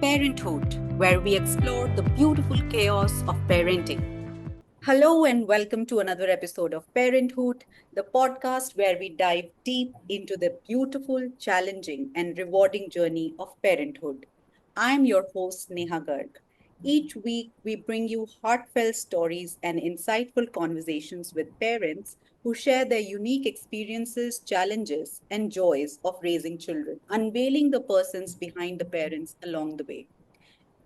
Parenthood, where we explore the beautiful chaos of parenting. Hello, and welcome to another episode of Parenthood, the podcast where we dive deep into the beautiful, challenging, and rewarding journey of parenthood. I'm your host, Neha Garg. Each week, we bring you heartfelt stories and insightful conversations with parents who share their unique experiences, challenges, and joys of raising children, unveiling the persons behind the parents along the way.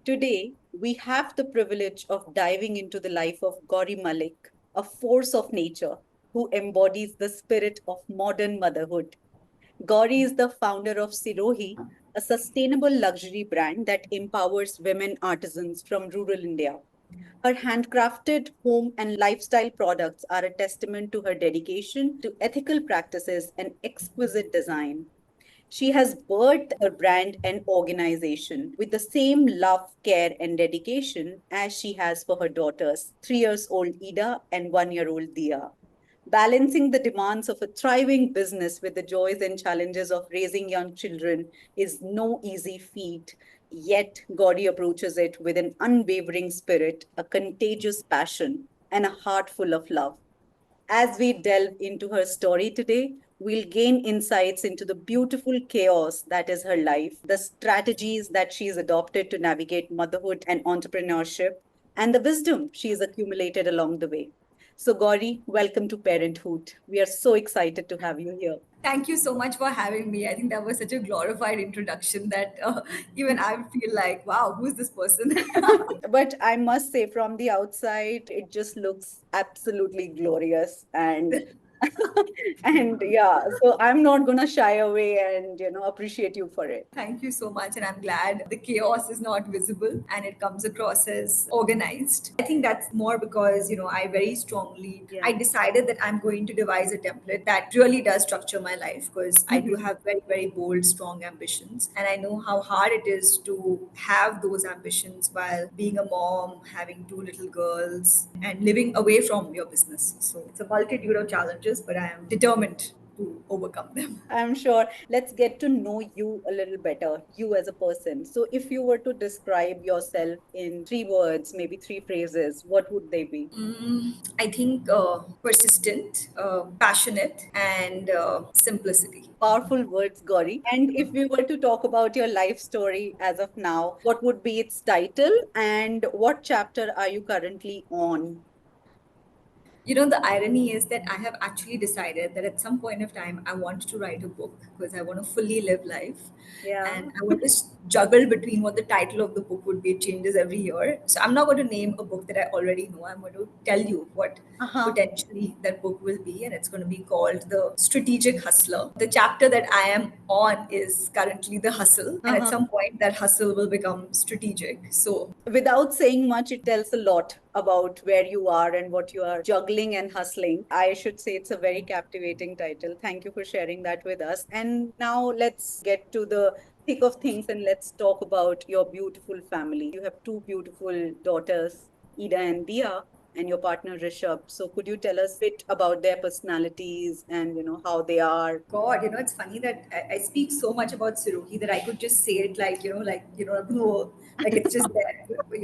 Today, we have the privilege of diving into the life of Gauri Malik, a force of nature who embodies the spirit of modern motherhood. Gauri is the founder of Sirohi, a sustainable luxury brand that empowers women artisans from rural India. Her handcrafted home and lifestyle products are a testament to her dedication to ethical practices and exquisite design. She has birthed a brand and organization with the same love, care, and dedication as she has for her daughters, 3 years old Ida and 1 year old Diya. Balancing the demands of a thriving business with the joys and challenges of raising young children is no easy feat. Yet, Gauri approaches it with an unwavering spirit, a contagious passion, and a heart full of love. As we delve into her story today, we'll gain insights into the beautiful chaos that is her life, the strategies that she's adopted to navigate motherhood and entrepreneurship, and the wisdom she's accumulated along the way. So, Gauri, welcome to Parenthood. We are so excited to have you here. Thank you so much for having me. I think that was such a glorified introduction that even I feel like, wow, who's this person? But I must say, from the outside, it just looks absolutely glorious and and yeah, so I'm not gonna shy away and appreciate you for it. Thank you so much. And I'm glad the chaos is not visible and it comes across as organized. I think that's more because, I very strongly, Yeah. I decided that I'm going to devise a template that really does structure my life because I do have very, very bold, strong ambitions. And I know how hard it is to have those ambitions while being a mom, having two little girls, and living away from your business. So it's a multitude of challenges, but I am determined to overcome them. I'm sure. Let's get to know you a little better, you as a person. So, if you were to describe yourself in 3 words, maybe 3 phrases, what would they be? I think persistent, passionate, and simplicity. Powerful words, Gauri. And if we were to talk about your life story as of now, what would be its title and what chapter are you currently on? The irony is that I have actually decided that at some point of time, I want to write a book because I want to fully live life. Yeah. And I want to juggle between what the title of the book would be. It changes every year. So I'm not going to name a book that I already know. I'm going to tell you what Uh-huh. potentially that book will be. And it's going to be called The Strategic Hustler. The chapter that I am on is currently the hustle. And at Uh-huh. some point, that hustle will become strategic. So Without saying much, it tells a lot about where you are and what you are juggling and hustling. I should say it's a very captivating title. Thank you for sharing that with us. And now let's get to the thick of things and let's talk about your beautiful family. You have two beautiful daughters, Ida and Dia, and your partner Rishabh. So could you tell us a bit about their personalities and how they are? God, it's funny that I speak so much about Sirohi that I could just say it like, like it's just there.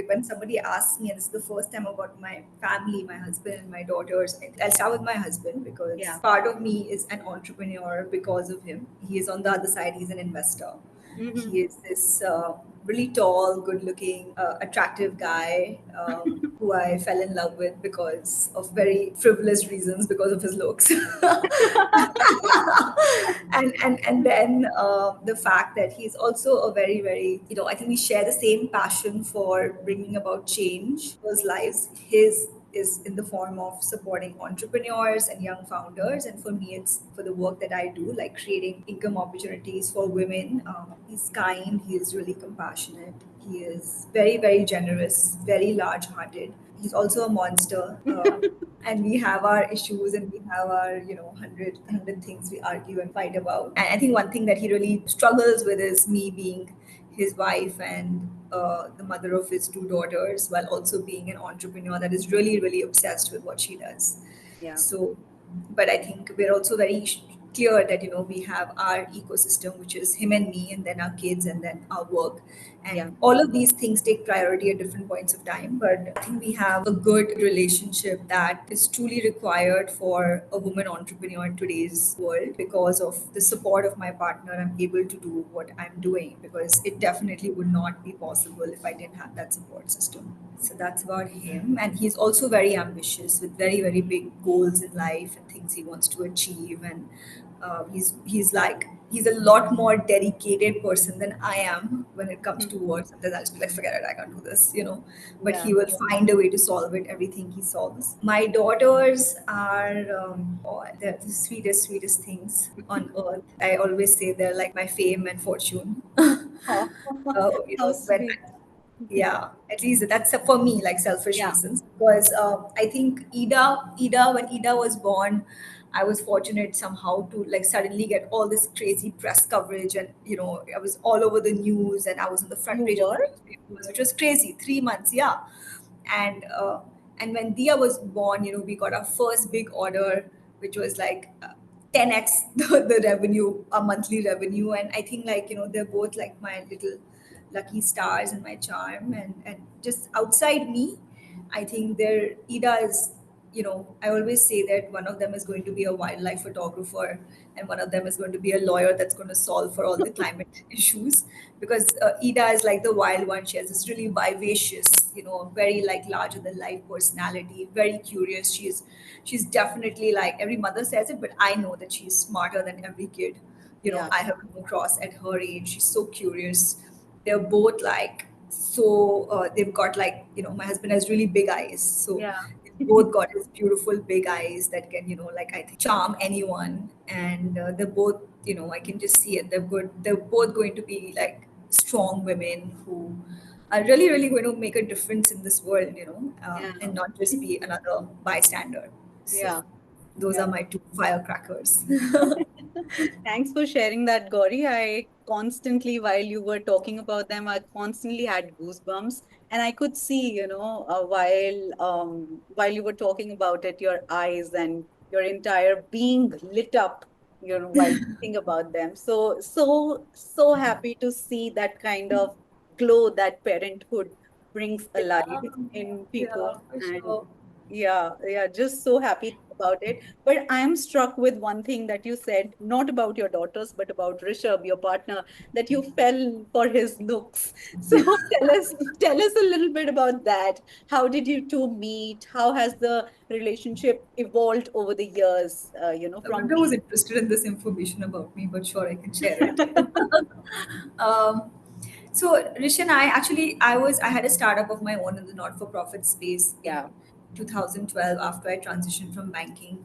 When somebody asks me, and this is the first time about my family, my husband, and my daughters, I'll start with my husband because Yeah. part of me is an entrepreneur because of him. He is on the other side, he's an investor. Hmm. He is this really tall, good looking, attractive guy who I fell in love with because of very frivolous reasons, because of his looks. And then the fact that he's also a very, very, I think we share the same passion for bringing about change in those lives. His is in the form of supporting entrepreneurs and young founders. And for me, it's for the work that I do, like creating income opportunities for women. He's kind, he is really compassionate, he is very, very generous, very large hearted. He's also a monster. And we have our issues and we have our, hundred things we argue and fight about. And I think one thing that he really struggles with is me being his wife and the mother of his two daughters, while also being an entrepreneur that is really, really obsessed with what she does. Yeah. So, but I think we're also very clear that we have our ecosystem, which is him and me, and then our kids, and then our work. Yeah. And all of these things take priority at different points of time. But I think we have a good relationship that is truly required for a woman entrepreneur in today's world. Because of the support of my partner, I'm able to do what I'm doing, because it definitely would not be possible if I didn't have that support system. So that's about him. And he's also very ambitious with very, very big goals in life and things he wants to achieve. And he's like, he's a lot more dedicated person than I am when it comes to Mhm. work. Sometimes I'll just be like, forget it, I can't do this, you know. But Yeah. he will find a way to solve it, everything he solves. My daughters are, oh, they're the sweetest, sweetest things on earth. I always say they're like my fame and fortune. Oh, You how know, when sweet. yeah, at least that's for me, like selfish Yeah. reasons, because I think Ida, when Ida was born, I was fortunate somehow to like suddenly get all this crazy press coverage, and you know, I was all over the news, and I was on the front You page of the were? newspapers, which was crazy. 3 months, yeah. and uh, and when Dia was born, you know, we got our first big order, which was like 10x the revenue, our monthly revenue. And I think, like, you know, they're both like my little lucky stars and my charm. And just outside me, I think their Ida is, you know, I always say that one of them is going to be a wildlife photographer, and one of them is going to be a lawyer that's going to solve for all the climate issues. Because Ida is like the wild one. She has this really vivacious, you know, very like larger than life personality, very curious. She's definitely, like, every mother says it, but I know that she's smarter than every kid, you know, Yeah. I have come across at her age. She's so curious. They're both like, so they've got, like, you know, my husband has really big eyes, so Yeah. they've both got his beautiful big eyes that can, you know, like, I think charm anyone. And they're both, you know, I can just see it, they're both going to be like strong women who are really, really going to make a difference in this world, you know, Yeah. and not just be another bystander. So Yeah. those Yeah. are my two firecrackers. Thanks for sharing that, Gauri. I constantly, while you were talking about them, I constantly had goosebumps, and I could see, while you were talking about it, your eyes and your entire being lit up, while thinking about them. So happy to see that kind of glow that parenthood brings alive in people, Yeah, for and sure. yeah, just so happy about it. But I'm struck with one thing that you said, not about your daughters, but about Rishabh, your partner, that you fell for his looks. So tell us a little bit about that. How did you two meet? How has the relationship evolved over the years? I From wonder who's being. interested in this information about me, but sure, I can share it. um, so Rish and I, actually, I had a startup of my own in the not-for-profit space in Yeah. 2012 after I transitioned from banking.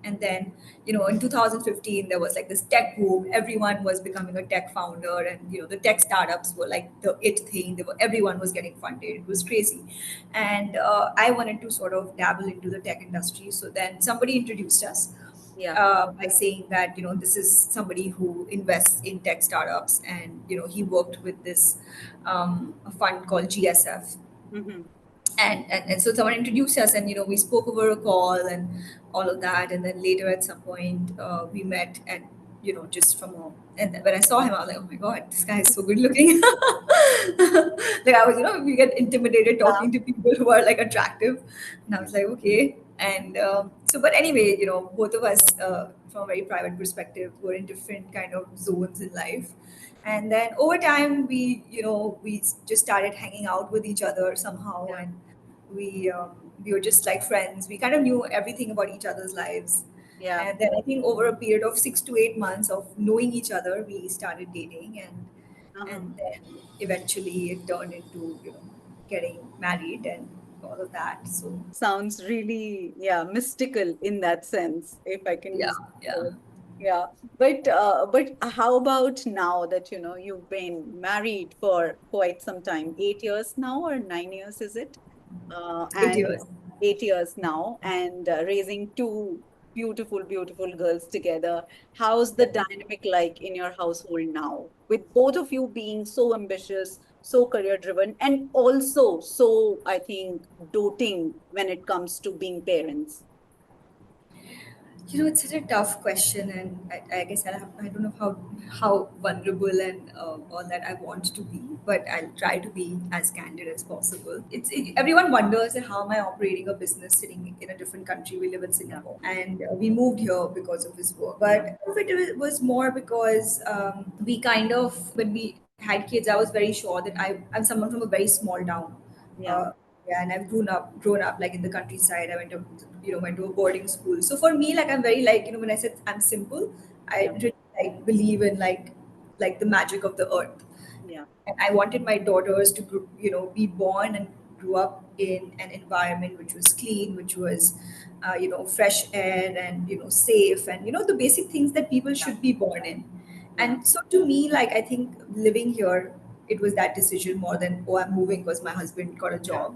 And then, you know, in 2015 there was like this tech boom. Everyone was becoming a tech founder, and you know, the tech startups were like the it thing. Everyone was getting funded. It was crazy, and I wanted to sort of dabble into the tech industry. So then somebody introduced us Yeah. by saying that, you know, this is somebody who invests in tech startups, and you know, he worked with this a fund called GSF. Hmm. And so someone introduced us, and you know, we spoke over a call and all of that. And then later at some point we met, and you know, just from a, and when I saw him, I was like, oh my god, this guy is so good looking. Like, I was, you know, we get intimidated Yeah. talking to people who are like attractive, and I was like, okay. And so, but anyway, you know, both of us, from a very private perspective, were in different kind of zones in life. And then over time, we, you know, we just started hanging out with each other somehow. Yeah. And we were just like friends. We kind of knew everything about each other's lives. Yeah. And then I think over a period of 6 to 8 months of knowing each other, we started dating. Uh-huh. And then eventually it turned into, you know, getting married and all of that. So Sounds really, yeah, mystical in that sense, if I can yeah, use the yeah. word. Yeah. But how about now that you've been married for quite some time, 8 years now or 9 years, is it? Eight And years. 8 years now, and raising two beautiful, beautiful girls together. How's the dynamic like in your household now, with both of you being so ambitious, so career driven, and also so, I think, doting when it comes to being parents? It's such a tough question, and I guess I don't know how vulnerable and all that I want to be, but I'll try to be as candid as possible. Everyone wonders that how am I operating a business sitting in a different country. We live in Yeah, Singapore, and we moved here because of his work. yeah, But it was more because we kind of when we had kids, I was very sure that I'm someone from a very small town. yeah, Uh, yeah, and I've grown up like in the countryside. I went to a boarding school. So for me, like I'm very like when I said I'm simple, I yeah, really like believe in like the magic of the earth. yeah, And I wanted my daughters to be born and grew up in an environment which was clean, which was fresh air and safe, and the basic things that people yeah, should be born in. yeah, And so to me, like I think living here, it was that decision more than, oh, I'm moving because my husband got a yeah, job.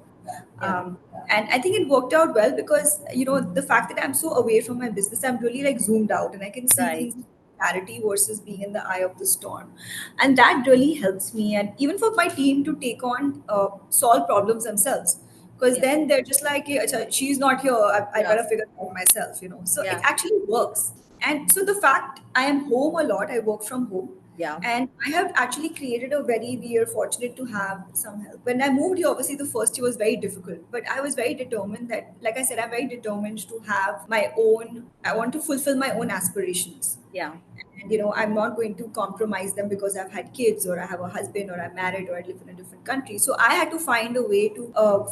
yeah. And I think it worked out well because the fact that I'm so away from my business, I'm really like zoomed out and I can see Right. things with clarity versus being in the eye of the storm. And that really helps me, and even for my team to take on solve problems themselves, because Yeah, then they're just like, "Yeah, acha, she's not here, I yeah, better figure it out myself." So it yeah, actually works. And so the fact I am home a lot, I work from home, yeah, and I have actually created a very, we are fortunate to have some help. When I moved here, obviously the first year was very difficult, but I was very determined that, like I said, I'm very determined to have my own, I want to fulfill my own aspirations. yeah, And I'm not going to compromise them because I've had kids or I have a husband or I'm married or I live in a different country. So I had to find a way to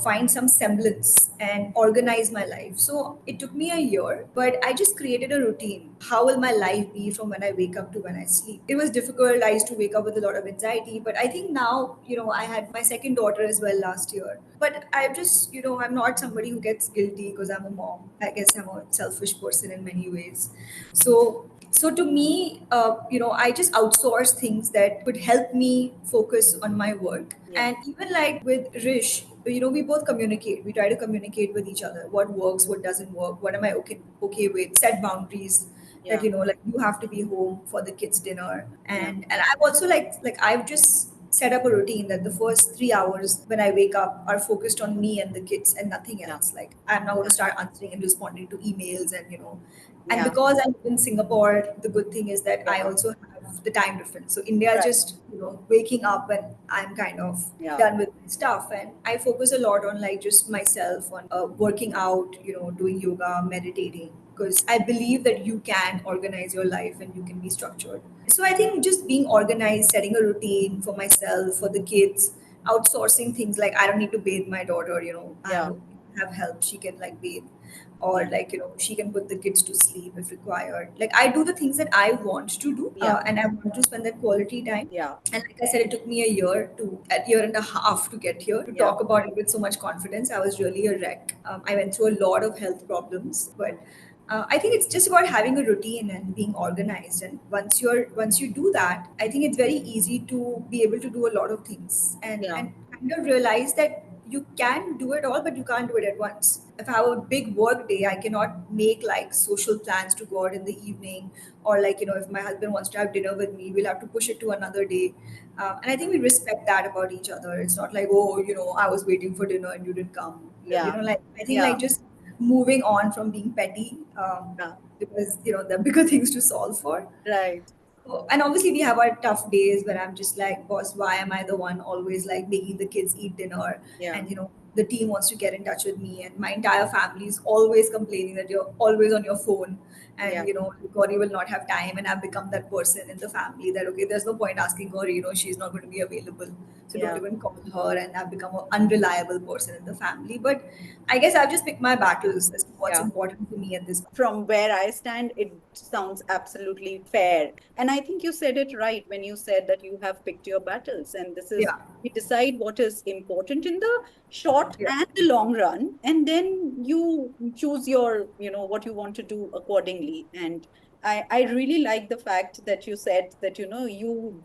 find some semblance and organize my life. So it took me a year, but I just created a routine. How will my life be from when I wake up to when I sleep? It was difficult. I used to wake up with a lot of anxiety, but I think now, I had my second daughter as well last year. But I just, I'm not somebody who gets guilty because I'm a mom. I guess I'm a selfish person in many ways. So to me, I just outsource things that could help me focus on my work. yeah, And even like with Rish, we both communicate. We try to communicate with each other. What works, what doesn't work, what am I okay with, set boundaries that, yeah, like you have to be home for the kids' dinner. yeah, And I've also like I've just set up a routine that the first 3 hours when I wake up are focused on me and the kids and nothing yeah, else. Like I'm not going yeah, to start answering and responding to emails and and yeah, because I live in Singapore, the good thing is that I yeah, also have the time difference. So India right, just, waking up and I'm kind of yeah, done with my stuff. And I focus a lot on like just myself, on working out, doing yoga, meditating. Because I believe that you can organize your life and you can be structured. So I think just being organized, setting a routine for myself, for the kids, outsourcing things like I don't need to bathe my daughter, yeah, have help. She can like bathe, or yeah, like she can put the kids to sleep if required. Like I do the things that I want to do, yeah, and I want to spend that quality time. yeah, And like I said, it took me a year and a half to get here, to yeah, talk about it with so much confidence. I was really a wreck. I went through a lot of health problems, but I think it's just about having a routine and being organized. And once you do that, I think it's very easy to be able to do a lot of things, yeah, and kind of realize that you can do it all, but you can't do it at once. If I have a big work day, I cannot make like social plans to go out in the evening, or like if my husband wants to have dinner with me, we'll have to push it to another day. And I think we respect that about each other. It's not like, oh, I was waiting for dinner and you didn't come. yeah, Like I think yeah, like just moving on from being petty, yeah, because there are bigger things to solve for. right, And obviously we have our tough days where I'm just like, boss, why am I the one always like making the kids eat dinner? yeah, And the team wants to get in touch with me, and my entire family is always complaining that you're always on your phone, yeah, and Gauri will not have time. And I've become that person in the family that, okay, there's no point asking Gauri, she's not going to be available, so don't yeah, even call her. And I've become an unreliable person in the family. But I guess I've just picked my battles as to what's yeah. important to me at this. From where I stand, it sounds absolutely fair. And I think you said it right when you said that you have picked your battles. And this is, Yeah, we decide what is important in the short yeah, and the long run. And then you choose your, what you want to do accordingly. And I really like the fact that you said that, you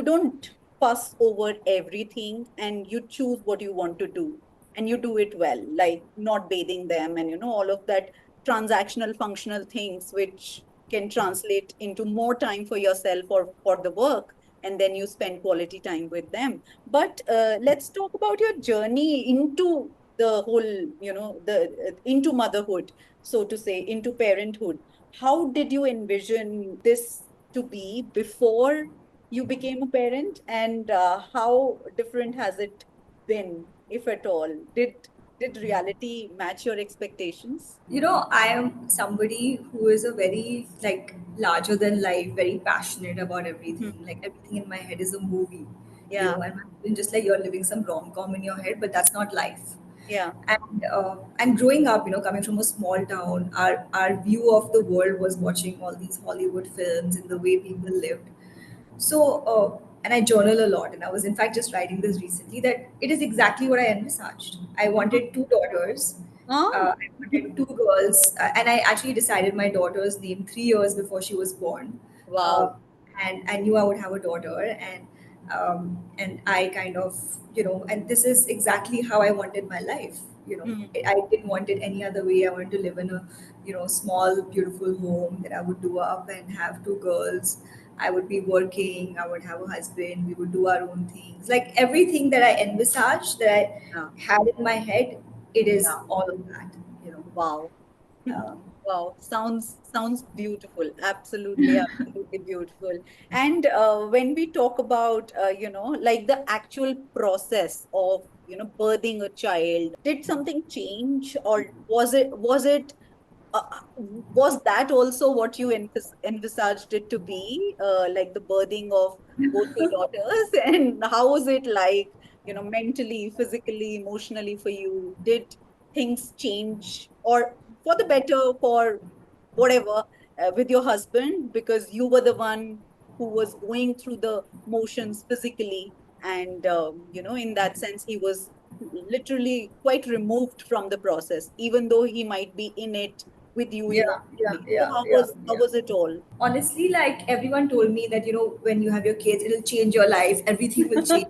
don't fuss over everything and you choose what you want to do and you do it well, like not bathing them and all of that transactional functional things which can translate into more time for yourself or for the work, and then you spend quality time with them. But let's talk about your journey into the whole, the into motherhood, so to say, into parenthood. How did you envision this to be before you became a parent, and how different has it been, if at all? Did reality match your expectations? I am somebody who is a very like larger than life, very passionate about Hmm. everything. Like everything in my head is a movie, Yeah, and my husband just like you're living some rom-com in your head, but that's not life. yeah. And growing up, coming from a small town, our view of the world was watching all these Hollywood films and the way people lived. So, and I journal a lot, and I was in fact just writing this recently that it is exactly what I envisaged. I wanted two daughters. Ah, I wanted two girls, and I actually decided my daughter's name 3 years before she was born. Uh, wow. and I knew I would have a daughter, and I kind of, and this is exactly how I wanted my life. Hmm. I didn't want it any other way. I wanted to live in a, small, beautiful home that I would do up and have two girls. I would be working, I would have a husband, we would do our own things. Like everything that I envisaged, that I Yeah, had in my head, it is yeah. all of that, you know. Wow. Um, Wow, sounds beautiful. Absolutely, absolutely beautiful. And when we talk about like the actual process of birthing a child, did something change, or was that also what you envisaged it to be, like the birthing of both your daughters? And how was it like, mentally, physically, emotionally for you? Did things change, or for the better, for whatever, with your husband, because you were the one who was going through the motions physically, and in that sense, he was literally quite removed from the process, even though he might be in it with you yeah, yeah, emotionally. So yeah, how yeah, how yeah. was it all? Honestly, like everyone told me that, when you have your kids, it'll change your life, everything will change.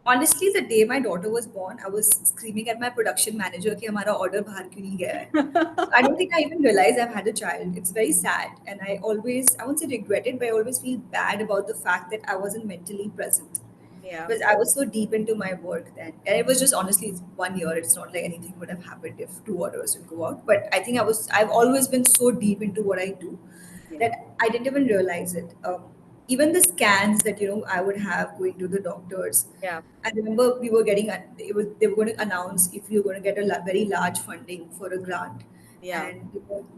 Honestly, the day my daughter was born, I was screaming at my production manager कि हमारा order बाहर क्यों नहीं गया है. So I don't think I even realized I've had a child. It's very sad, and I won't say regret it, but I always feel bad about the fact that I wasn't mentally present Yeah, because I was so deep into my work then. And it was just honestly, it's 1 year. It's not like anything would have happened if two orders would go out. But I think I've always been so deep into what I do yeah, that I didn't even realize it. Even the scans that, I would have going to the doctors. yeah, I remember we were getting, they were going to announce if we were going to get a very large funding for a grant. yeah, And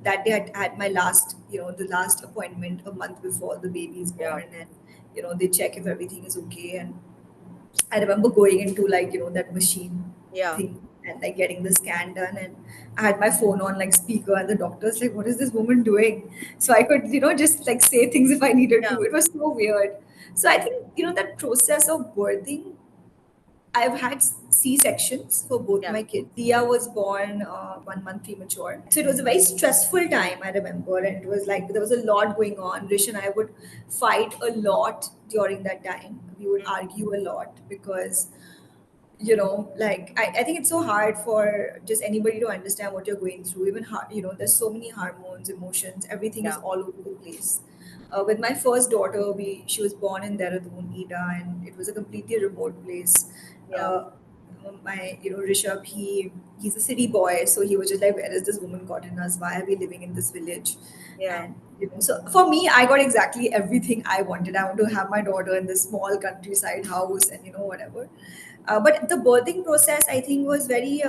that day I had my last, the last appointment a month before the baby is yeah, born. And, they check if everything is okay. And I remember going into like, that machine yeah, thing and like getting the scan done, and I had my phone on like speaker, and the doctor's like, what is this woman doing? So I could, just like say things if I needed yeah, to. It was so weird. So I yeah, think, that process of birthing, I've had C-sections for both yeah, my kids. Diya was born 1 month premature. So it was a very stressful time, I remember. And it was like there was a lot going on. Rish and I would fight a lot during that time. We would mm, argue a lot because like I think it's so hard for just anybody to understand what you're going through. Even there's so many hormones, emotions, everything is yeah, all over the place. With my first daughter, we she was born in Dehradun, Ida, and it was a completely remote place. yeah, uh, my Rishabh, he's a city boy, so he was just like, where is this woman gotten us? Why are we living in this village? yeah, And so for me, I got exactly everything I wanted. I want to have my daughter in this small countryside house, and whatever. But the birthing process, I think, was very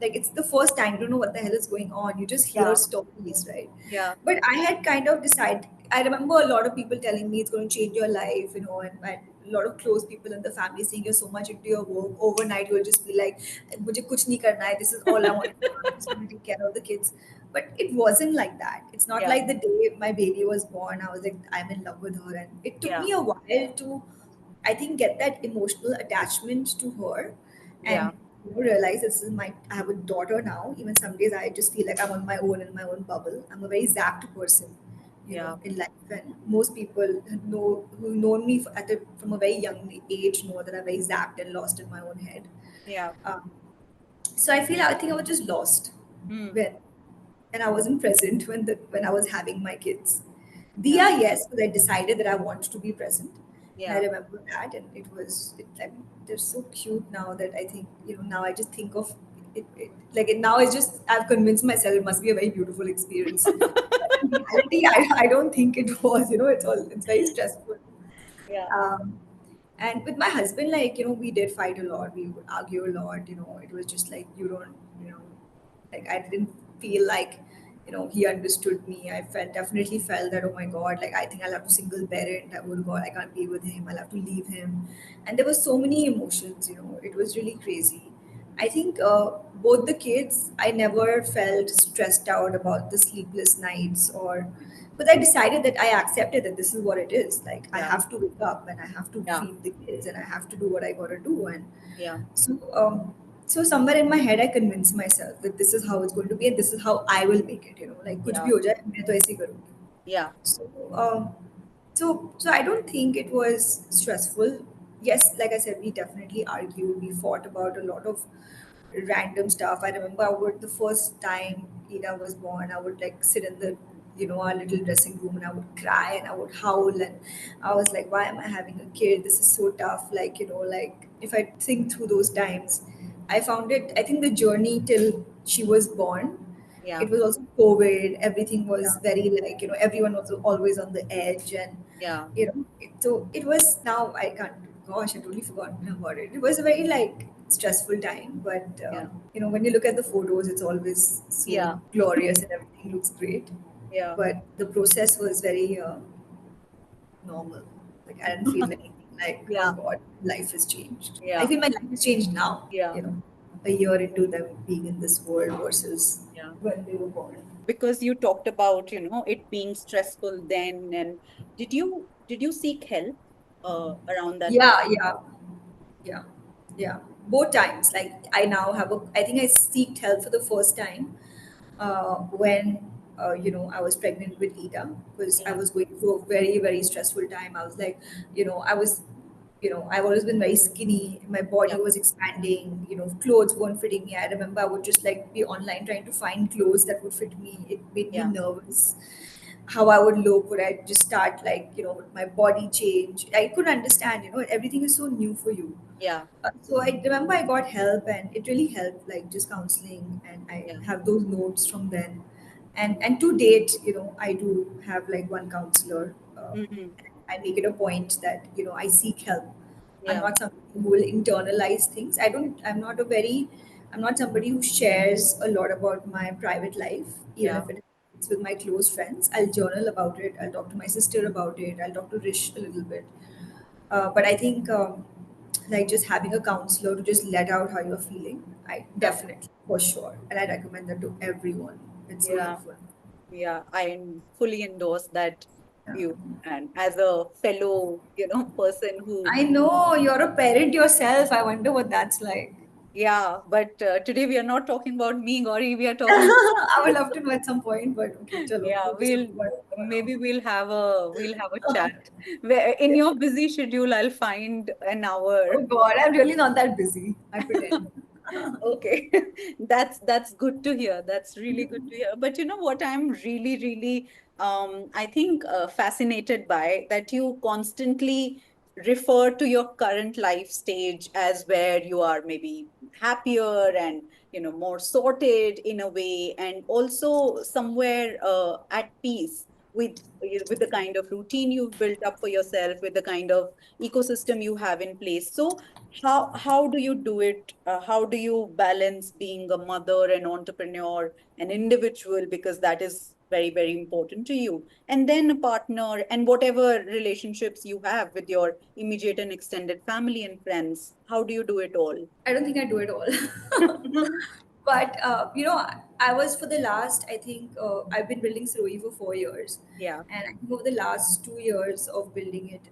like it's the first time you don't know what the hell is going on. You just hear yeah, stories, right? yeah, But I had kind of decided. I remember a lot of people telling me it's going to change your life, and a lot of close people in the family saying you're so much into your work. Overnight, you'll just be like, "मुझे कुछ नहीं करना है. This is all I want to do. I'm just going to take care of the kids." But it wasn't like that. It's not yeah, like the day my baby was born, I was like, I'm in love with her, and it took yeah, me a while to, I think, get that emotional attachment to her, yeah, and realize this is my. I have a daughter now. Even some days I just feel like I'm on my own in my own bubble. I'm a very zapped person, yeah, in life, and most people know who know me from a very young age know that I'm very zapped and lost in my own head. yeah, Um, so I think I was just lost mm, when, and I wasn't present when I was having my kids. yeah, Diya, yes, because I decided that I want to be present, and I yeah, remember that, and they're so cute now that I think now I just think of now it's just I've convinced myself it must be a very beautiful experience. But in reality, I don't think it was. It's very stressful. Yeah. Um, and with my husband, like, we did fight a lot. We would argue a lot. It was just like, like I didn't feel like, he understood me. I definitely felt that, oh my God, like I think I'll have to single parent. Oh God, I can't be with him. I'll have to leave him. And there were so many emotions. It was really crazy. I think both the kids, I never felt stressed out about the sleepless nights, or but I decided that I accepted that this is what it is. Like I Yeah. have to wake up and I have to Yeah. feed the kids and I have to do what I gotta do. And Yeah. so, so somewhere in my head, I convinced myself that this is how it's going to be and this is how I will make it. Like कुछ Yeah. भी हो जाए, मैं तो ऐसे ही करूँगी. Yeah. So, so I don't think it was stressful. Yes, like I said, we definitely argued. We fought about a lot of random stuff. I remember the first time Ida was born, I would like sit in the, our little dressing room and I would cry and I would howl and I was like, why am I having a kid? This is so tough. Like, like if I think through those times, I think the journey till she was born, Yeah. it was also COVID. Everything was Yeah. very like, everyone was always on the edge. And, Yeah. so it was now, I can't, gosh, I totally forgotten about it. It was a very like stressful time. But, Yeah. when you look at the photos, it's always so Yeah. glorious and everything looks great. Yeah. But the process was very normal. Like I didn't feel anything like, oh Yeah. God, life has changed. I Yeah. feel my life has changed now, Yeah. a year into them being in this world versus Yeah. when they were born. Because you talked about, it being stressful then, and did you seek help around that time? Yeah, yeah, yeah, yeah. Both times. Like I now have I think I seeked help for the first time when I was pregnant with Ida, because I Yeah. was going through a very very stressful time. I was like, I was, I've always been very skinny. My Yeah. body was expanding. Clothes weren't fitting me. I remember I would just like be online trying to find clothes that would fit me. It made me Yeah. nervous. How I would look? Would I just start like, would my body change? I couldn't understand. Everything is so new for you. Yeah. So I remember I got help and it really helped, like just counseling, and I Yeah. have those notes from then. And to date, I do have like one counselor. Hmm. I make it a point that I seek help. I'm Yeah. not somebody who will internalize things. I'm not somebody who shares a lot about my private life, even Yeah. if it's with my close friends. I'll journal about it. I'll talk to my sister about it. I'll talk to Rish a little bit. But I think like just having a counselor to just let out how you're feeling, I Yeah. definitely, for sure, and I recommend that to everyone. It's so Yeah. helpful. Yeah. I fully endorse that Yeah. view. And as a fellow, person who, I know you're a parent yourself. I wonder what that's like. yeah, but today we are not talking about me, Gauri. We are talking, I would love to know at some point, but okay, chalo. yeah, We'll just talk about it for now. maybe we'll have a chat. Where in Yeah. your busy schedule, I'll find an hour. Oh God, I'm really not that busy. I pretend. Okay, that's good to hear. That's really good to hear. But you know what I'm really, really, I think fascinated by that you constantly refer to your current life stage as where you are maybe happier and more sorted in a way, and also somewhere at peace with the kind of routine you've built up for yourself, with the kind of ecosystem you have in place. So how do you do it? How do you balance being a mother, an entrepreneur, an individual, because that is very, very important to you, and then a partner, and whatever relationships you have with your immediate and extended family and friends? How do you do it all? I don't think I do it all. But I was for the last. I think I've been building Sirohi for 4 years, Yeah. and I think over the last 2 years of building it,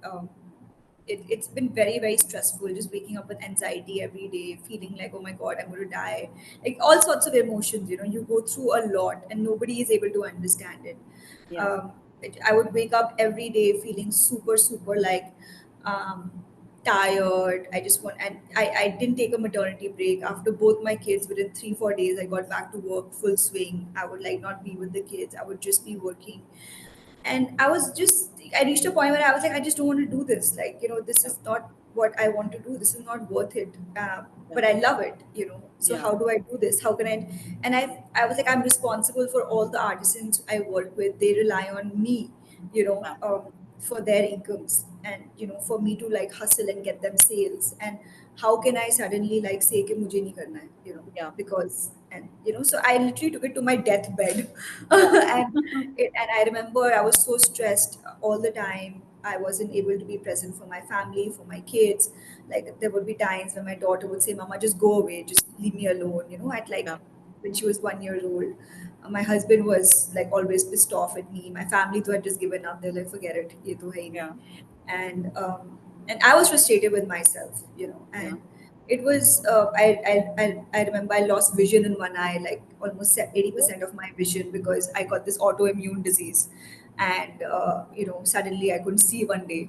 it's been very very stressful. Just waking up with anxiety every day, feeling like, oh my God, I'm going to die. Like all sorts of emotions. You go through a lot, and nobody is able to understand it. Yeah. Um, I would wake up every day feeling super super like. Um, Tired. I just want, and I didn't take a maternity break after both my kids. Within 3 4 days, I got back to work full swing. I would like not be with the kids. I would just be working, and I reached a point where I was like, I just don't want to do this. Like, this Yeah. is not. what I want to do. This is not worth it. Yeah. But I love it, you know. So Yeah. how do I do this? How can I? And I was like, I'm responsible for all the artisans I work with. They rely on me, you know, Yeah. for their incomes, and you know, for me to like hustle and get them sales. And how can I suddenly like say कि मुझे नहीं करना है, you know, Yeah. because and you know, so I literally took it to my deathbed, Yeah. and I remember I was so stressed all the time. I wasn't able to be present for my family, for my kids. Like there would be times when my daughter would say, "Mama, just go away, just leave me alone." You know, at like Yeah. when she was 1 year old. My husband was like always pissed off at me. My family too had just given up. They're like, "Forget it, ye to hai hi Yeah. nahi." And I was frustrated with myself, you know, Yeah. and it was I remember I lost vision in one eye, like almost Oh. 80% of my vision, because I got this autoimmune disease, and you know, suddenly I couldn't see one day,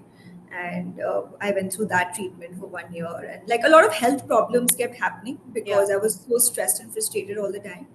and I went through that treatment for 1 year, and like a lot of health problems kept happening Yeah. because I was so stressed and frustrated all the time.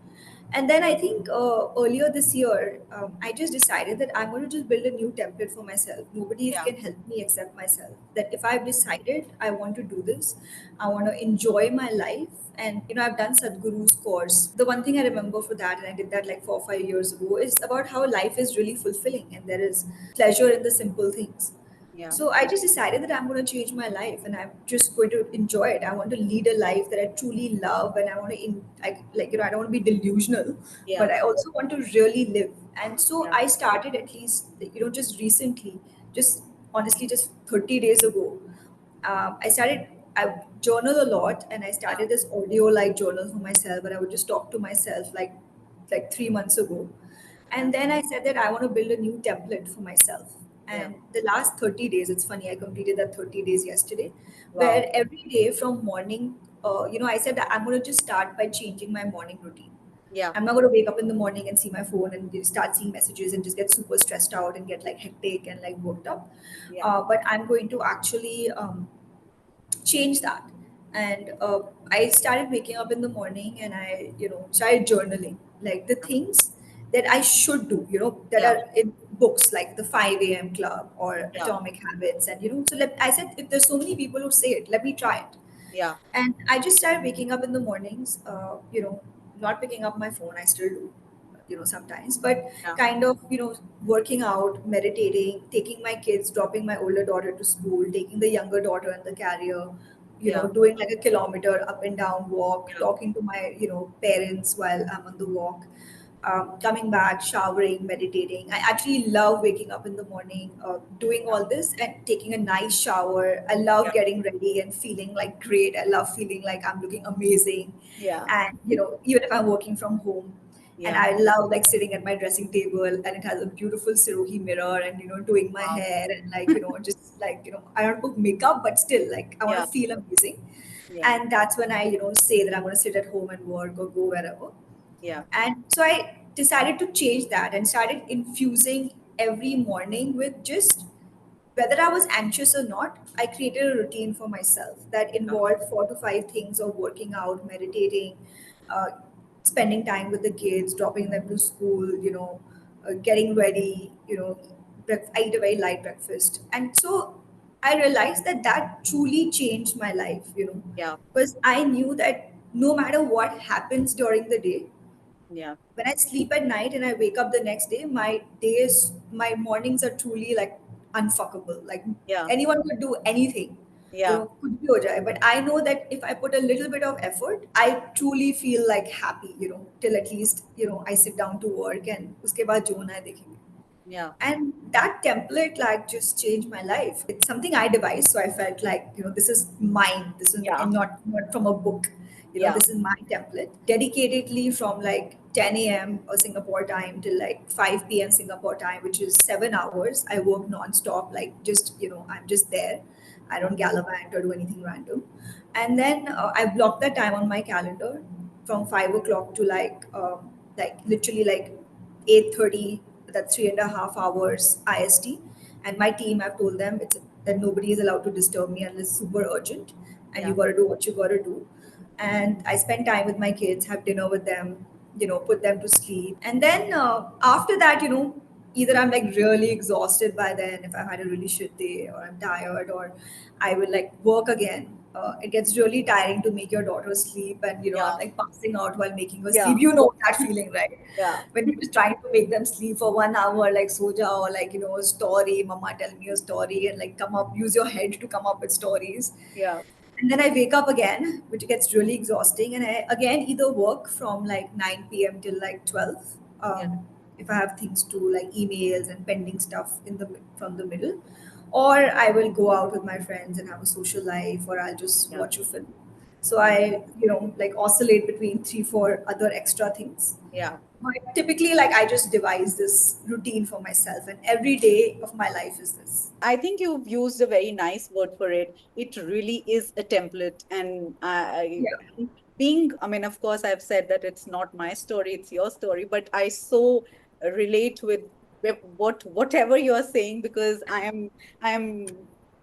And then I think earlier this year, I just decided that I'm going to just build a new template for myself. Nobody Yeah. can help me except myself. That if I've decided I want to do this, I want to enjoy my life. And you know, I've done Sadhguru's course. The one thing I remember for that, and I did that like 4 or 5 years ago, is about how life is really fulfilling and there is pleasure in the simple things. Yeah. So I just decided that I'm going to change my life and I'm just going to enjoy it. I want to lead a life that I truly love, and I want to, like, you know, I don't want to be delusional, but Yeah. I also want to really live. And so Yeah. I started at least, you know, just recently, just honestly, just 30 days ago. I journal a lot, and I Yeah. started this audio like journal for myself, but I would just talk to myself like 3 months ago. Yeah. And then I said that I want to build a new template for myself. Yeah. And the last 30 days, it's funny, I completed that 30 days yesterday, Wow. where every day from morning, you know, I said that I'm going to just start by changing my morning routine. Yeah. I'm not going to wake up in the morning and see my phone and just start seeing messages and just get super stressed out and get like hectic and like worked up. Yeah. But I'm going to actually change that. And I started waking up in the morning, and I, you know, started journaling like the things that I should do, you know, that Yeah. are in books like the 5 a.m. club or Yeah. atomic habits. And you know, so I said, if there's so many people who say it, let me try it. Yeah. And I just started waking up in the mornings, you know, not picking up my phone. I still do, you know, sometimes, but Yeah. kind of, you know, working out, meditating, taking my kids, dropping my older daughter to school, taking the younger daughter in the carrier, you know, Yeah. doing like a kilometer up and down walk, Yeah. talking to my, you know, parents while I'm on the walk, coming back, showering, meditating. I actually love waking up in the morning, doing Yeah. all this and taking a nice shower. I love getting ready and feeling like great. I love feeling like I'm looking amazing. Yeah. And, you know, even if I'm working from home, and Yeah. I love like sitting at my dressing table, and it has a beautiful Sirohi mirror, and, you know, doing my Wow. hair and like, you know, just like, you know, I don't put makeup, but still like I want Yeah. to feel amazing. Yeah. And that's when I, you know, say that I'm going to sit at home and work or go wherever. Yeah. And so I decided to change that and started infusing every morning with just, whether I was anxious or not, I created a routine for myself that Yeah. involved 4 to 5 things of working out, meditating, uh, spending time with the kids, dropping them to school, you know, getting ready, you know, I eat a very light breakfast. And so I realized that that truly changed my life, you know, Yeah. because I knew that no matter what happens during the day, Yeah. when I sleep at night and I wake up the next day, my mornings are truly like unfuckable. Like Yeah. anyone could do anything, you Yeah. know, could be ho jaye. But I know that if I put a little bit of effort, I truly feel like happy, you know, till at least, you know, I sit down to work and uske baad jo hona hai dekhenge. Yeah. And that template like just changed my life. It's something I devised, so I felt like, you know, this is mine, this is, Yeah. and not from a book, you know, Yeah. this is my template dedicatedly from like 10 a.m. or Singapore time till like 5 p.m. Singapore time, which is 7 hours. I work non-stop, like just, you know, I'm just there. I Yeah. don't gallivant or do anything random. And then I block that time on my calendar from 5 o'clock to like literally like 8:30. That's 3.5 hours IST. And my team, I've told them it's that nobody is allowed to disturb me unless it's super urgent, and you Yeah. got to do what you got to do. And I spend time with my kids, have dinner with them, you know, put them to sleep. And then after that, you know, either I'm like really exhausted by then if I've had a really shit day, or I'm tired, or I will like work again. It gets really tiring to make your daughter sleep, and I'm Yeah. like passing out while making her Yeah. sleep. You know that feeling, right? Yeah. When you're just trying to make them sleep for 1 hour, like soja, or like a story, mama tell me a story, and like come up, use your head to come up with stories. Yeah. And then I wake up again, which gets really exhausting. And I again either work from like 9 p.m. till like 12. Yeah. If I have things to like emails and pending stuff in the from the middle, or I will go out with my friends and have a social life, or I'll just Yeah. watch a film. So Yeah. I, like oscillate between three, four other extra things. Yeah. But typically, like I just devise this routine for myself, and every day of my life is this. I think you've used a very nice word for it. It really is a template. And Yeah. being, I mean, of course, I've said that it's not my story, it's your story, but I so relate with whatever you're saying, because I am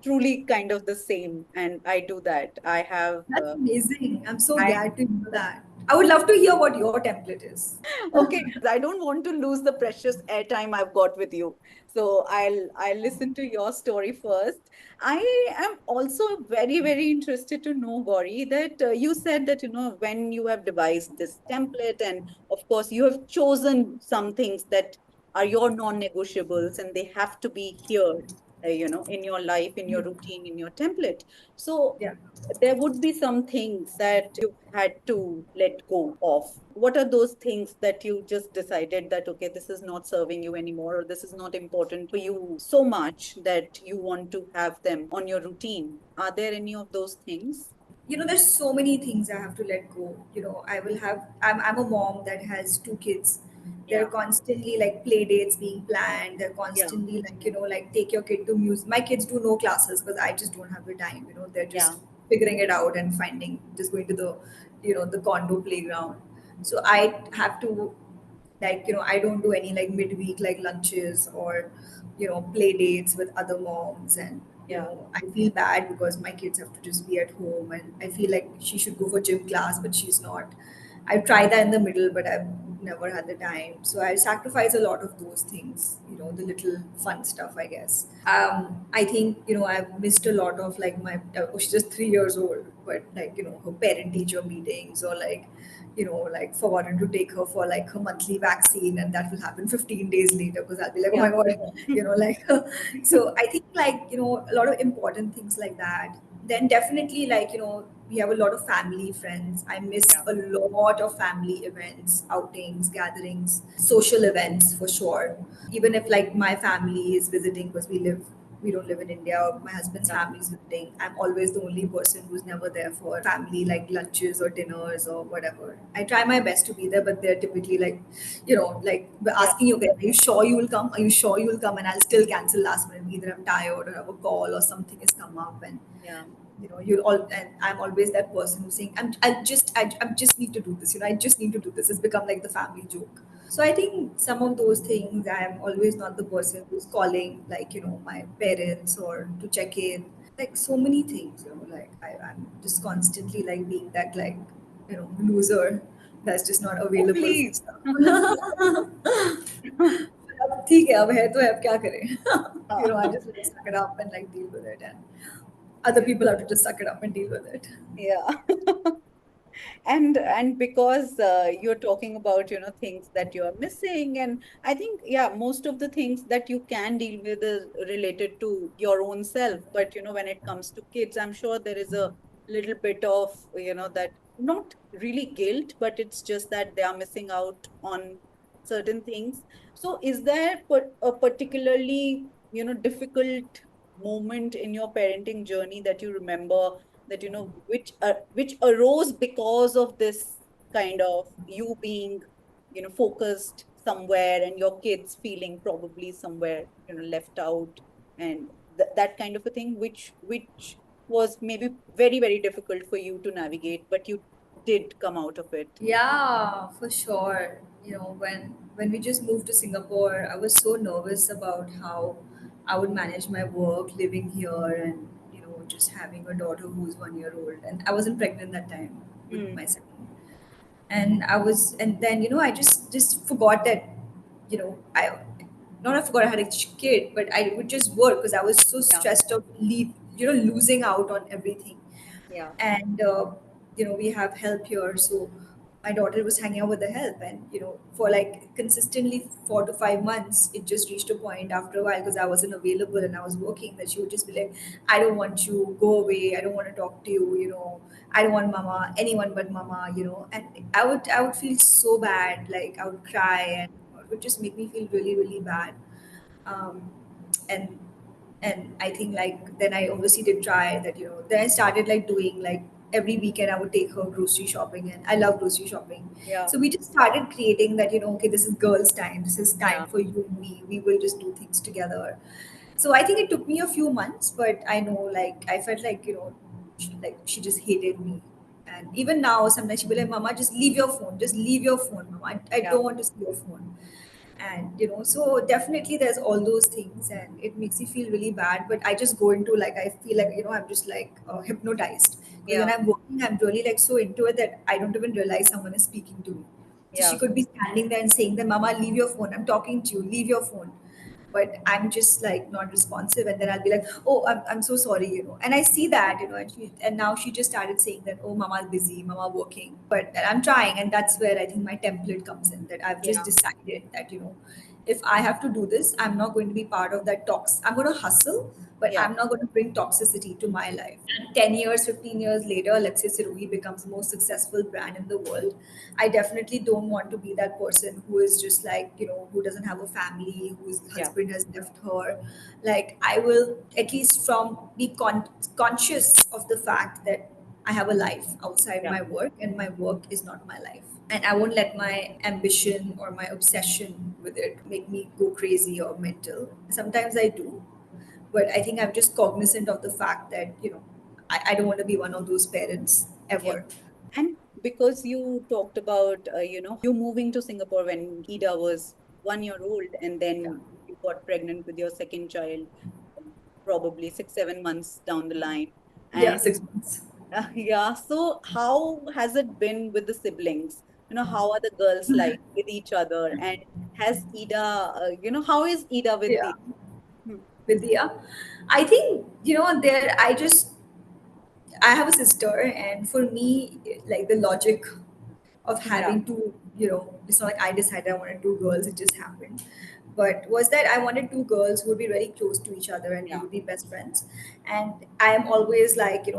truly kind of the same, and I do that. I have That's amazing. I'm so I glad to hear that. I would love to hear what your template is. okay, I don't want to lose the precious airtime I've got with you. So I'll listen to your story first. I am also very, very interested to know, Gauri, that you said that, when you have devised this template, and of course you have chosen some things that are your non-negotiables, and they have to be here, in your life, in your routine, in your template. So Yeah. there would be some things that you've had to let go of. What are those things that you just decided that, okay, this is not serving you anymore, or this is not important for you so much that you want to have them on your routine? Are there any of those things? There's so many things I have to let go. I'm a mom that has two kids. They're Yeah, constantly like play dates being planned. They're yeah, constantly like, like take your kid to music. My kids do no classes because I just don't have the time. They're yeah, just figuring it out and finding, just going to the, the condo playground. So I have to, like, I don't do any like midweek like lunches or play dates with other moms. And yeah, I feel bad because my kids have to just be at home, and I feel like she should go for gym class, but she's not. I've tried that in the middle, but I've never had the time, so I sacrifice a lot of those things, the little fun stuff, I guess. I think I've missed a lot of like my she's just 3 years old, but like her parent teacher meetings, or like like forgotten to take her for like her monthly vaccine, and that will happen 15 days later because I'll be like, oh yeah, my god, like so I think like a lot of important things like that. Then definitely like we have a lot of family friends. I miss yeah, a lot of family events, outings, gatherings, social events for sure. Even if like my family is visiting, because we don't live in India, or my husband's yeah, family is visiting, I'm always the only person who's never there for family like lunches or dinners or whatever. I try my best to be there, but they're typically like, like we're yeah, asking you, okay, are you sure you will come? Are you sure you will come? And I'll still cancel last minute. Either I'm tired or have a call or something has come up, and yeah. you'll all, and I'm always that person who's saying, I just need to do this. I just need to do this. It's become like the family joke. So I think some of those things, I'm always not the person who's calling like my parents or to check in. Like so many things, like I'm just constantly like being that like loser that's just not Oh, available for please. stuff. अब ठीक है अब है तो है अब क्या करें I just like suck it up and like deal with it, and other people have to just suck it up and deal with it. Yeah. And because you're talking about things that you are missing, and I think, yeah, most of the things that you can deal with is related to your own self, but when it comes to kids, I'm sure there is a little bit of that, not really guilt, but it's just that they are missing out on certain things. So is there a particularly difficult moment in your parenting journey that you remember, that which arose because of this kind of you being focused somewhere, and your kids feeling probably somewhere left out, and that kind of a thing, which was maybe very, very difficult for you to navigate, but you did come out of it? Yeah, for sure. When we just moved to Singapore, I was so nervous about how I would manage my work living here, and just having a daughter who's 1 year old, and I wasn't pregnant that time with Mm, my second. And I was, and then I just forgot that I not I forgot I had a kid, but I would just work because I was so Yeah. stressed of losing out on everything. Yeah. And we have help here, so my daughter was hanging out with the help, and for like consistently 4 to 5 months, it just reached a point after a while, because I wasn't available and I was working, that she would just be like, I don't want you, go away, I don't want to talk to you, I don't want mama, anyone but mama, and I would feel so bad, like I would cry, and it would just make me feel really, really bad. Um, and and I think, like, then I obviously did try that, then I started like doing, like, every weekend I would take her grocery shopping, and I love grocery shopping. Yeah. So we just started creating that, okay, this is girls time, this is time Yeah. for you and me, we will just do things together. So I think it took me a few months, but I know, like, I felt like, she just hated me. And even now, sometimes she'll be like, Mama, just leave your phone, just leave your phone, Mama, I Yeah. don't want to see your phone. And so definitely there's all those things, and it makes me feel really bad, but I just go into, like, I feel like, I'm just like hypnotized, because when Yeah. I'm working, I'm really like so into it that I don't even realize someone is speaking to me. So she Yeah. could be standing there and saying that, Mama, leave your phone, I'm talking to you, leave your phone. But I'm just like not responsive, and then I'll be like, oh, I'm so sorry, and I see that, and now she just started saying that, oh, Mama's busy, Mama working, but and I'm trying, and that's where I think my template comes in, that I've just Yeah. decided that, if I have to do this, I'm not going to be part of that I'm going to hustle, but Yeah. I'm not going to bring toxicity to my life. And 10 years, 15 years later, let's say Sirohi becomes the most successful brand in the world. I definitely don't want to be that person who is just like, who doesn't have a family, whose Yeah. husband has left her. Like, I will at least be conscious of the fact that I have a life outside Yeah. my work, and my work is not my life. And I won't let my ambition or my obsession with it make me go crazy or mental. Sometimes I do, but I think I'm just cognizant of the fact that, I don't want to be one of those parents Yeah. ever. And because you talked about, you moving to Singapore when Ida was 1 year old, and Yeah. then you got pregnant with your second child, probably 6, 7 months down the line. Yeah, And 6 months. yeah, so how has it been with the siblings? How are the girls like with each other? And has Ida, how is Ida with Yeah. the? Hmm. Vidya. I think, I have a sister, and for me, like, the logic of Yeah, having two, it's not like I decided I wanted two girls, it just happened. But was that I wanted two girls who would be very close to each other, and we yeah, would be best friends. And I am always like,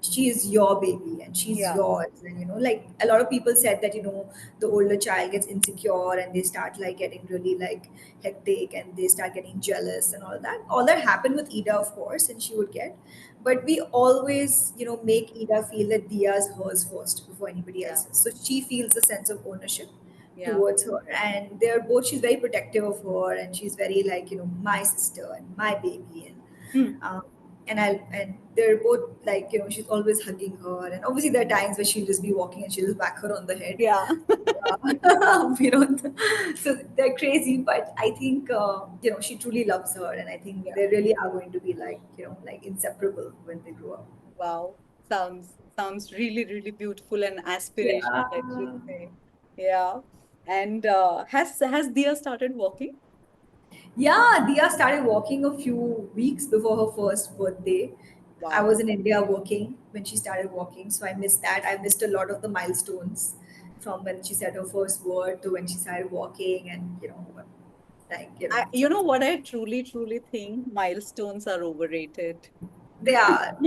she is your baby and she's yeah, yours. And, like, a lot of people said that, the older child gets insecure, and they start like getting really like hectic, and they start getting jealous and all that. All that happened with Ida, of course, and she would get. But we always, make Ida feel that Dia is hers first before anybody yeah, else's. So she feels a sense of ownership yeah. towards her. And they're both, she's very protective of her, and she's very like, my sister and my baby. Hmm. Um, and they're both like, she's always hugging her. And obviously there are times where she'll just be walking and she'll just whack her on the head. Yeah, So they're crazy, but I think, she truly loves her, and I think yeah. they really are going to be like, like inseparable when they grow up. Wow. Sounds really, really beautiful and aspirational, I should Yeah. say. Yeah. And has Dia started walking? Yeah, Dia started walking a few weeks before her first birthday. I Wow. was in India working when she started walking, so I missed that. I missed a lot of the milestones, from when she said her first word to when she started walking, and like, You know what I truly, truly think? Milestones are overrated. they are.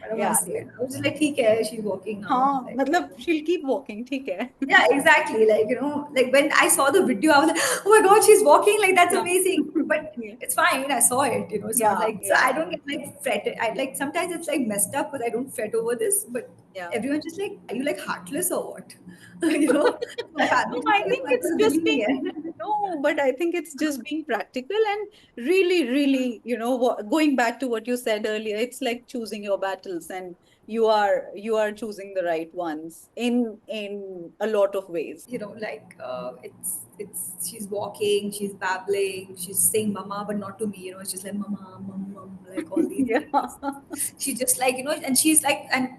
I don't want Yeah. to say it. I was just like, "ठीक है, she's walking now." हाँ, Like, मतलब she'll keep walking, ठीक है? yeah, exactly. Like, like when I saw the video, I was like, oh my God, she's walking. Like, that's Yeah. amazing. But Yeah. it's fine. I saw it, It's not Yeah, like, so yeah, I don't get like fretted. I like, sometimes it's like messed up because I don't fret over this. But yeah. everyone's just like, are you like heartless or what? you know, my family No, just I like, think "My it's God, just believe being me." no, but I think it's just being practical and really, really, going back to what you said earlier, it's like choosing your battles, and you are choosing the right ones in a lot of ways. Like, she's walking, she's babbling, she's saying mama, but not to me, it's just like mama, mum, mum, like all these Yeah. things. She just like, and she's like, and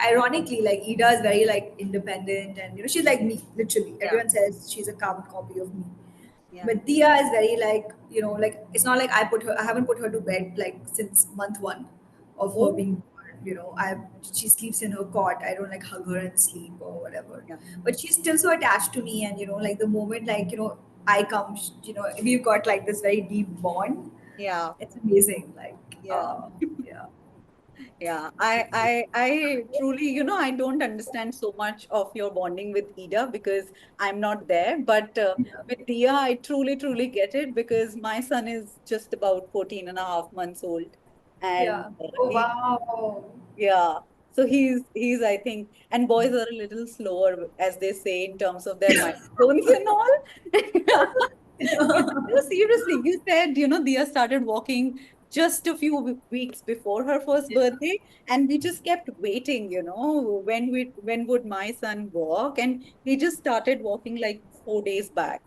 ironically, like, Ida is very like independent, and she's like me, literally. Yeah. Everyone says she's a carbon copy of me. Yeah. But Diya is very like, like it's not like I haven't put her to bed like since month one of her Oh, being born. She sleeps in her cot. I don't like hug her and sleep or whatever. yeah. But she's still so attached to me, and like the moment like I come, we've got like this very deep bond. Yeah. It's amazing. Like, Yeah. yeah, Yeah, I truly, I don't understand so much of your bonding with Ida because I'm not there. But yeah, with Dia, I truly, truly get it because my son is just about 14 and a half months old. And yeah. Oh he, wow. yeah, so he's, I think, and boys are a little slower, as they say, in terms of their milestones and all. But no, seriously, you said, Dia started walking just a few weeks before her first birthday, and we just kept waiting, when would my son walk? And he just started walking like 4 days back.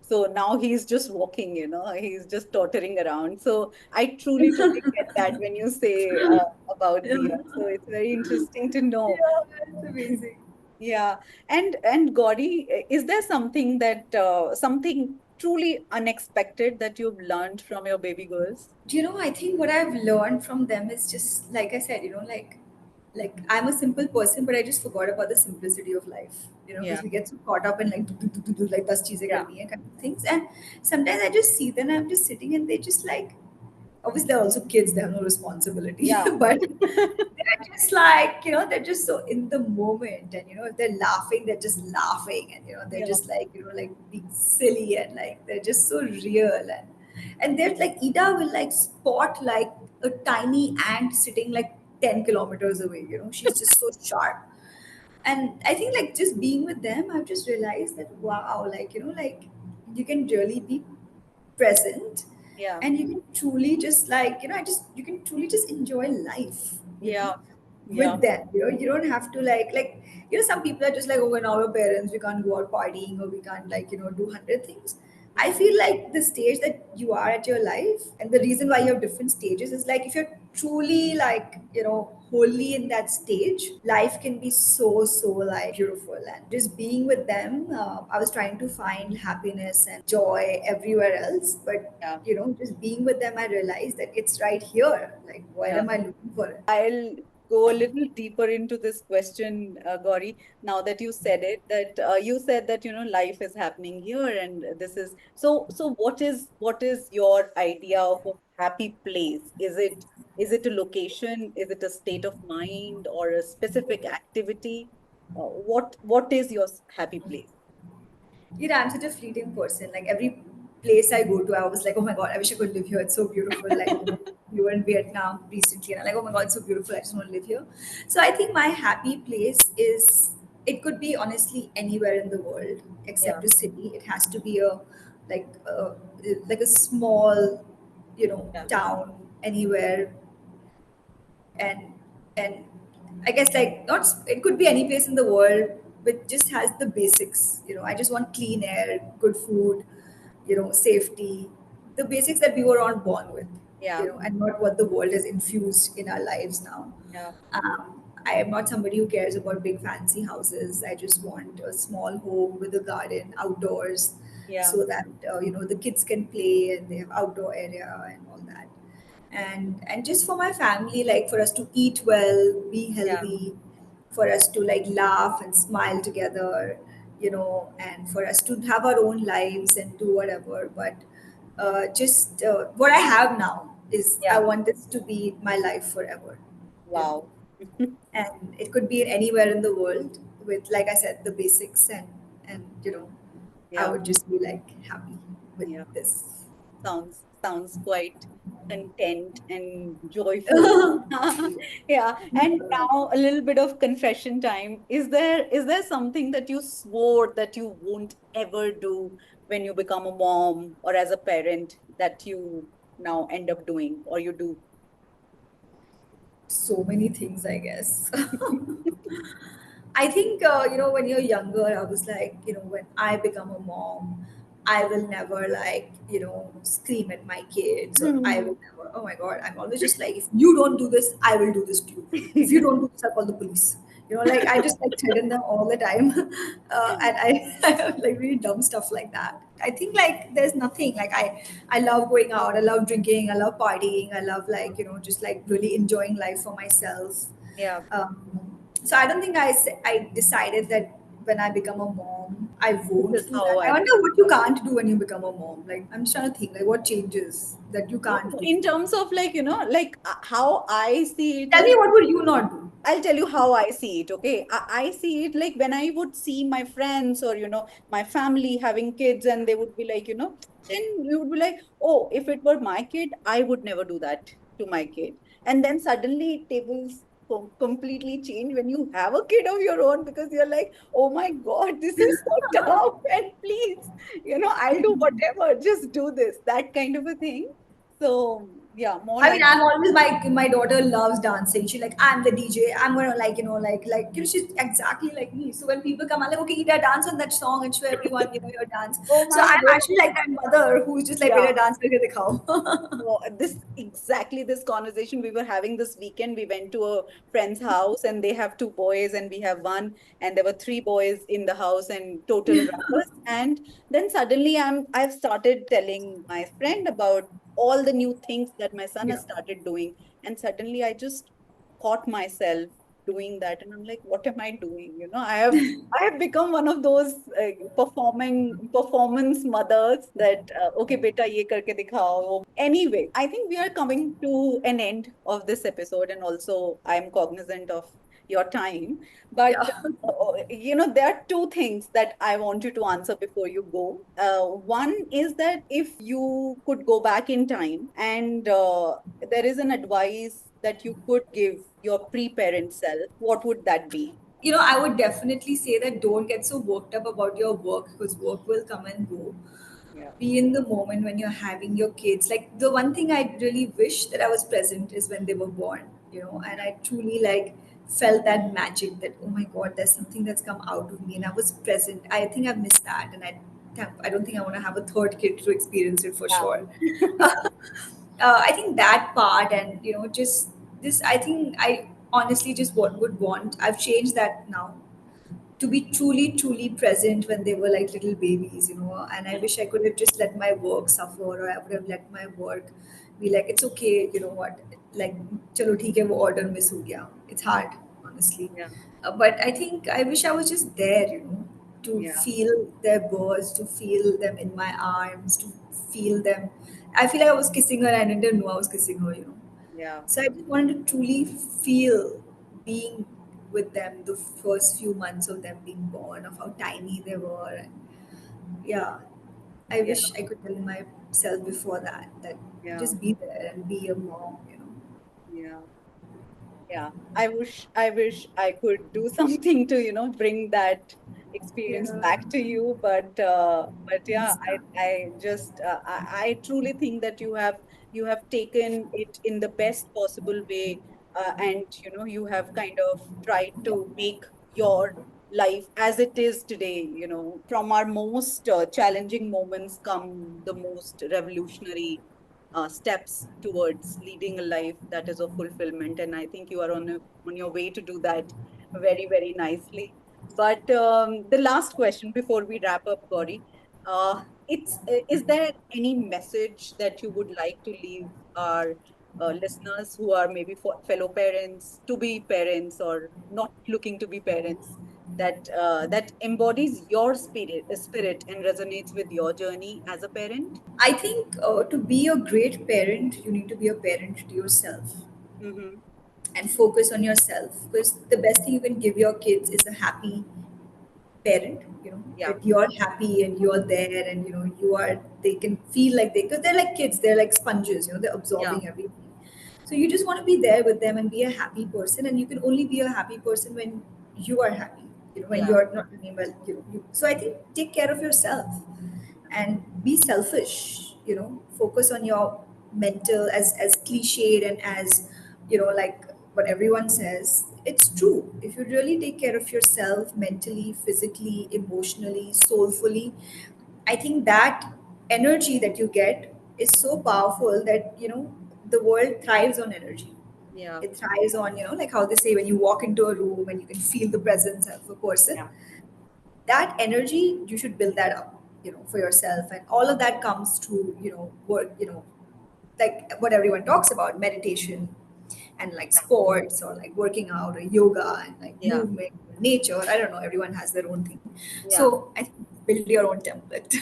So now he's just walking, he's just tottering around. So I truly, truly get that when you say about Yeah, Dia. So it's very interesting to know. it's amazing. Yeah. And Gauri, is there something that something truly unexpected that you've learned from your baby girls? I think what I've learned from them is just like I said, like I'm a simple person, but I just forgot about the simplicity of life. Yeah. Because we get so caught up in like like das cheeze Yeah. karni hai kind of things, and sometimes I just see them. I'm just sitting, and they just like obviously they're also kids. They have no responsibility, Yeah. but they're just like they're just so in the moment, and if they're laughing, they're just laughing, and they're Yeah. just like like being silly, and like they're just so real, and they're like Ida will like spot like a tiny ant sitting like 10 kilometers away. She's just so sharp. And I think like just being with them, I've just realized that wow, like like you can really be present, Yeah. and you can truly just like I just you can truly just enjoy life, Yeah. Yeah. with them. You don't have to like some people are just like, oh, we're now our parents, we can't go out partying, or we can't like do 100 things. I Yeah. feel like the stage that you are at your life, and the reason why you have different stages, is like if you're truly like wholly in that stage, life can be so like beautiful. And just being with them, I was trying to find happiness and joy everywhere else, but Yeah. just being with them, I realized that it's right here. Like, where Yeah. am I looking for it? I'll go a little deeper into this question, Gauri. Now that you said it, that you said that life is happening here, and this is so. So, what is your idea of a happy place? Is it a location? Is it a state of mind or a specific activity? What is your happy place? I'm such a fleeting person. Like every place I go to, I was like, oh my god, I wish I could live here. It's so beautiful. Like we were in Vietnam recently, and I'm like, oh my god, it's so beautiful. I just want to live here. So I think my happy place is, it could be honestly anywhere in the world Yeah, except a city. It has to be like a like a small, yeah, town anywhere, and and I guess like not it could be any place in the world, but just has the basics. I just want clean air, good food, safety, the basics that we were all born with, yeah, and not what the world has infused in our lives now. yeah, I am not somebody who cares about big fancy houses. I just want a small home with a garden outdoors, yeah, so that the kids can play and they have outdoor area and all that. And just for my family, like for us to eat well, be yeah, healthy, for us to like laugh and smile together, and for us to have our own lives and do whatever. But just what I have now is I yeah. want this to be my life forever, you know Wow. and it could be anywhere in the world with, like I said, the basics, and I Yeah, would just be like happy with yeah. this. Sounds quite content and joyful. Yeah. And now a little bit of confession time. Is there something that you swore that you won't ever do when you become a mom or as a parent that you now end up doing or you do? So many things, I guess. I think when you're younger, I was like, when I become a mom, I will never like scream at my kids, or I Hmm. will never. Oh my god, I'm always just like, if you don't do this, I will do this to you. If you don't do this, I'll call the police. Like I just like threaten them all the time, and I have like really dumb stuff like that. I think like there's nothing like I love going out, I love drinking, I love partying, I love like just like really enjoying life for myself. Yeah, So I don't think I decided that when I become a mom, I this won't is do that. how I I wonder will. what you can't do when you become a mom. Like I'm just trying to think, like what changes that you No, can't do. in terms of like, like how I see it Tell is, me, what would you not do? I'll tell you how I see it, okay? I see it like when I would see my friends or, my family having kids and they would be like, then you would be like, oh, if it were my kid, I would never do that to my kid. And then suddenly tables completely change when you have a kid of your own because you're like, oh my God, this is so tough. And please, I'll do whatever, just do this, that kind of a thing. So, yeah, more I mean, like, I'm always my daughter loves dancing. She like I'm the DJ. I'm gonna like she's exactly like me. So when people come, I'm like, okay, Ida, dance on that song and show everyone your dance. oh So my I'm actually goodness. like that mother who's just like, Yeah. better dance karke dikhao. No, this exactly this conversation we were having this weekend. We went to a friend's house and they have two boys and we have one, and there were three boys in the house and total ruckus. And then suddenly I've started telling my friend about all the new things that my son Yeah. has started doing. And suddenly I just caught myself doing that and I'm like, what am I doing? I have become one of those performance mothers that okay beta ye karke dikhao. Anyway, I think we are coming to an end of this episode and also I'm cognizant of your time, but Yeah. there are two things that I want you to answer before you go. One is that if you could go back in time and there is an advice that you could give your pre-parent self, what would that be? I would definitely say that don't get so worked up about your work because work will come and go. Yeah. Be in the moment when you're having your kids. Like the one thing I really wish that I was present is when they were born, and I truly like felt that magic that, oh my God, there's something that's come out of me and I was present. I think I've missed that. And I don't think I want to have a third kid to experience it for sure. Yeah. I think that part and just this. I think I honestly just would want. I've changed that now to be truly, truly present when they were like little babies. And I wish I could have just let my work suffer, or I would have let my work be like, it's okay, you know what, like, chalo theek hai, wo order miss ho gaya. It's hard, honestly. Yeah. But I think I wish I was just there, to Yeah. feel their birds, to feel them in my arms, to feel them. I feel like I was kissing her and I didn't know I was kissing her. Yeah. So I just wanted to truly feel being with them the first few months of them being born, of how tiny they were. And yeah, I Yeah. wish I could tell myself before that Yeah. just be there and be a mom. Yeah. Yeah, I wish I could do something to, bring that experience Yeah, back to you. But yeah, miss that. I just I truly think that you have taken it in the best possible way, and you have kind of tried to make your life as it is today. From our most challenging moments come the most revolutionary steps towards leading a life that is of fulfillment. And I think you are on your way to do that very, very nicely. But the last question before we wrap up, Gauri, is there any message that you would like to leave our listeners who are maybe fellow parents, to be parents, or not looking to be parents, that embodies your spirit and resonates with your journey as a parent? I think to be a great parent, you need to be a parent to yourself Mm-hmm. and focus on yourself, because the best thing you can give your kids is a happy parent, Yeah. that you're happy and you're there, and they can feel like because they're like kids, they're like sponges, they're Yeah. absorbing everything. So you just want to be there with them and be a happy person, and you can only be a happy person when you are happy, when Yeah. you're not doing well. So I think take care of yourself and be selfish, focus on your mental, as cliched and as like what everyone says, it's true. If you really take care of yourself mentally, physically, emotionally, soulfully, I think that energy that you get is so powerful that the world thrives on energy. Yeah. It thrives on, like how they say, when you walk into a room and you can feel the presence of a person, Yeah. that energy, you should build that up, for yourself. And all of that comes through, work, like what everyone talks about, meditation and like sports or like working out or yoga and like Yeah. movement, nature. I don't know, everyone has their own thing. Yeah. So I think build your own template.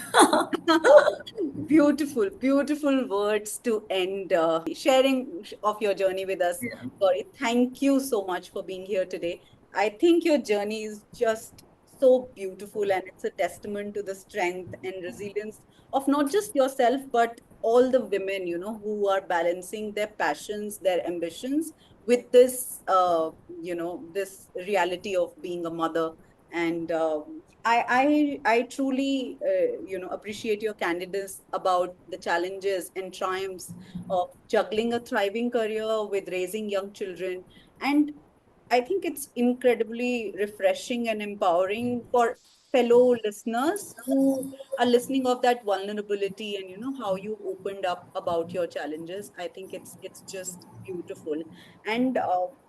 Beautiful, beautiful words to end sharing of your journey with us, Yeah. Gauri. Thank you so much for being here today. I think your journey is just so beautiful, and it's a testament to the strength and resilience of not just yourself, but all the women, who are balancing their passions, their ambitions with this, this reality of being a mother. And I truly, appreciate your candidness about the challenges and triumphs of juggling a thriving career with raising young children. And I think it's incredibly refreshing and empowering for fellow listeners who are listening of that vulnerability, and how you opened up about your challenges. I think it's just beautiful. And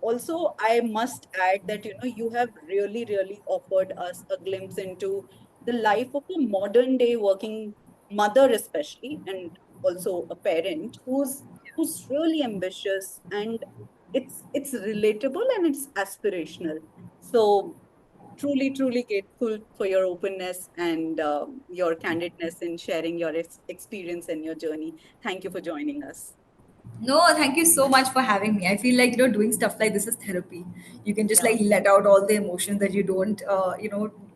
also, I must add that you have really, really offered us a glimpse into the life of a modern day working mother, especially, and also a parent who's really ambitious, and it's relatable and it's aspirational. So truly, truly grateful for your openness and your candidness in sharing your experience and your journey. Thank you for joining us. No, thank you so much for having me. I feel like, doing stuff like this is therapy. You can just Yeah, like let out all the emotions that you don't,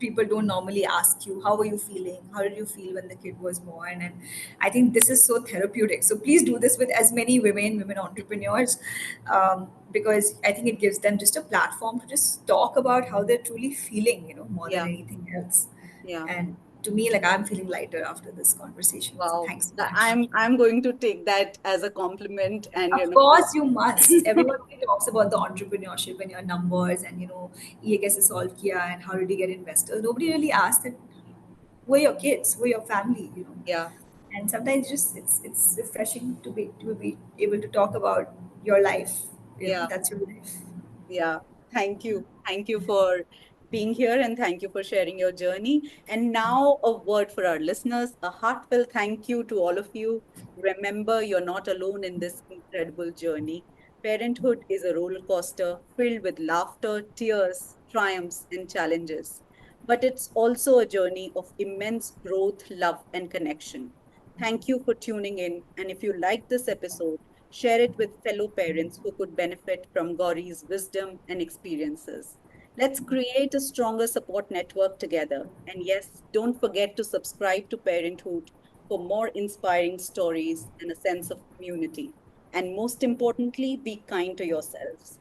people don't normally ask you, how were you feeling? How did you feel when the kid was born? And I think this is so therapeutic. So please do this with as many women entrepreneurs, because I think it gives them just a platform to just talk about how they're truly feeling, more than yeah, anything else. yeah. And to me, like I'm feeling lighter after this conversation. So Wow. thanks so That- much. I'm going to take that as a compliment, and Of course, you must. Everyone only talks about the entrepreneurship and your numbers and ये कैसे solve किया and how did you get investors. Nobody really asked that who are your kids, who are your family. yeah, And sometimes just it's refreshing to be able to talk about your life. yeah. That's your life. Yeah, thank you. Thank you for being here, and thank you for sharing your journey. And now, a word for our listeners, a heartfelt thank you to all of you. Remember, you're not alone in this incredible journey. Parenthood is a roller coaster filled with laughter, tears, triumphs, and challenges. But it's also a journey of immense growth, love, and connection. Thank you for tuning in. And if you like this episode, share it with fellow parents who could benefit from Gauri's wisdom and experiences. Let's create a stronger support network together. And yes, don't forget to subscribe to Parenthood for more inspiring stories and a sense of community. And most importantly, be kind to yourselves.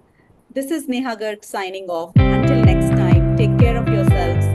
This is Neha Garg signing off. Until next time, take care of yourselves